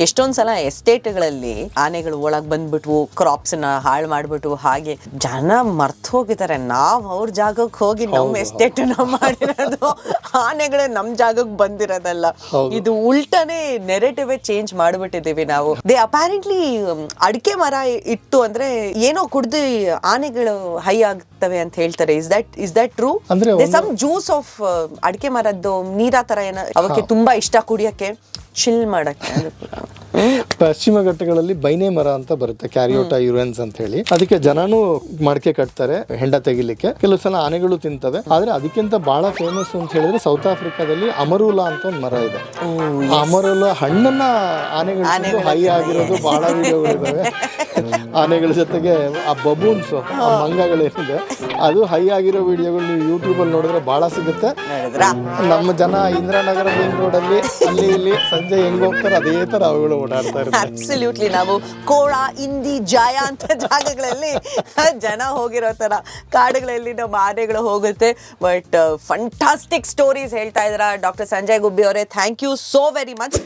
ಎಷ್ಟೊಂದ್ಸಲ ಎಸ್ಟೇಟ್ಗಳಲ್ಲಿ ಆನೆಗಳು ಒಳಗ್ ಬಂದ್ಬಿಟ್ವು, ಕ್ರಾಪ್ಸ್ ನ ಹಾಳು ಮಾಡ್ಬಿಟ್ಟು, ಹಾಗೆ ಜನ ಮರ್ತ್ ಹೋಗಿದ್ದಾರೆ. ನಾವ್ ಅವ್ರ ಜಾಗಕ್ಕೆ ಹೋಗಿ ನಮ್ ಎಸ್ಟೇಟ್ ನ ಮಾಡಿರೋದು, ಆನೆಗಳೇ ನಮ್ ಜಾಗಕ್ಕೆ ಬಂದಿರೋದಲ್ಲ. ಇದು ಉಲ್ಟನೇ ನೆರೆಟಿವ್ ಚೇಂಜ್ ಮಾಡ್ಬಿಟ್ಟಿದೀವಿ ನಾವು. ದೇ ಅಪ್ಯಾರೆಂಟ್ಲಿ ಅಡಿಕೆ ಮರ ಇಟ್ಟು ಅಂದ್ರೆ ಏನೋ ಕುಡ್ದು ಆನೆಗಳು ಹೈ ಆಗ್ತವೆ ಅಂತ ಹೇಳ್ತಾರೆ. Is that true? ಅಂದ್ರೆ ಸಮ್ ಜ್ಯೂಸ್ ಆಫ್ ಅಡಿಕೆ ಮರದ್ದು ನೀರಾ ತರ ಏನೋ ಅವಕ್ಕೆ ತುಂಬಾ ಇಷ್ಟ ಕುಡಿಯಕ್ಕೆ, ಚಿಲ್ ಮಾಡಕ್ಕೆ. ಪಶ್ಚಿಮ ಘಟ್ಟಗಳಲ್ಲಿ ಬೈನೆ ಮರ ಅಂತ ಬರುತ್ತೆ, ಕ್ಯಾರಿಯೋಟಾ ಯುರೆನ್ಸ್ ಅಂತ ಹೇಳಿ. ಅದಕ್ಕೆ ಜನನು ಮಡಕೆ ಕಟ್ತಾರೆ ಹೆಂಡ ತೆಗಿಲಿಕ್ಕೆ. ಕೆಲವು ಸಲ ಆನೆಗಳು ತಿಂತವೆ. ಆದ್ರೆ ಅದಕ್ಕಿಂತ ಬಹಳ ಫೇಮಸ್ ಅಂತ ಹೇಳಿದ್ರೆ ಸೌತ್ ಆಫ್ರಿಕಾದಲ್ಲಿ ಅಮರೂಲಾ ಅಂತ ಒಂದು ಮರ ಇದೆ. ಅಮರೂಲಾ ಹಣ್ಣನ್ನ ಆನೆಗಳು ಹೈ ಆಗಿರೋದು ಬಹಳ ವಿಡಿಯೋಗಳಿದಾವೆ. ಆನೆಗಳ ಜೊತೆಗೆ ಆ ಬಬೂನ್ಸ್, ಮಂಗಗಳೇನಿದೆ ಅದು ಹೈ ಆಗಿರೋ ವಿಡಿಯೋಗಳು ನೀವು ಯೂಟ್ಯೂಬ್ ಅಲ್ಲಿ ನೋಡಿದ್ರೆ ಬಹಳ ಸಿಗುತ್ತೆ. ನಮ್ಮ ಜನ ಇಂದಿರಾನಗರ ಮೇನ್ ರೋಡ್ ಅಲ್ಲಿ ಅಲ್ಲಿ ಇಲ್ಲಿ ಸಂಜೆ ಹೆಂಗ್ ಹೋಗ್ತಾರೆ ಅದೇ ತರ ಅವುಗಳು ಓಡಾಡ್ತಾ ಇರ್ತಾರೆ. ಅಬ್ಸಲ್ಯೂಟ್ಲಿ. ನಾವು ಕೋಳ, ಇಂದಿ, ಜಾಯ ಅಂತ ಜಾಗಗಳಲ್ಲಿ ಜನ ಹೋಗಿರೋ ತರ ಕಾಡುಗಳಲ್ಲಿ ನಮ್ಮ ಆನೆಗಳು ಹೋಗುತ್ತೆ. ಬಟ್ ಫಂಟಾಸ್ಟಿಕ್ ಸ್ಟೋರೀಸ್ ಹೇಳ್ತಾ ಇದ್ರ ಡಾಕ್ಟರ್ ಸಂಜಯ್ ಗುಬ್ಬಿ ಅವರೇ. Thank you so very much.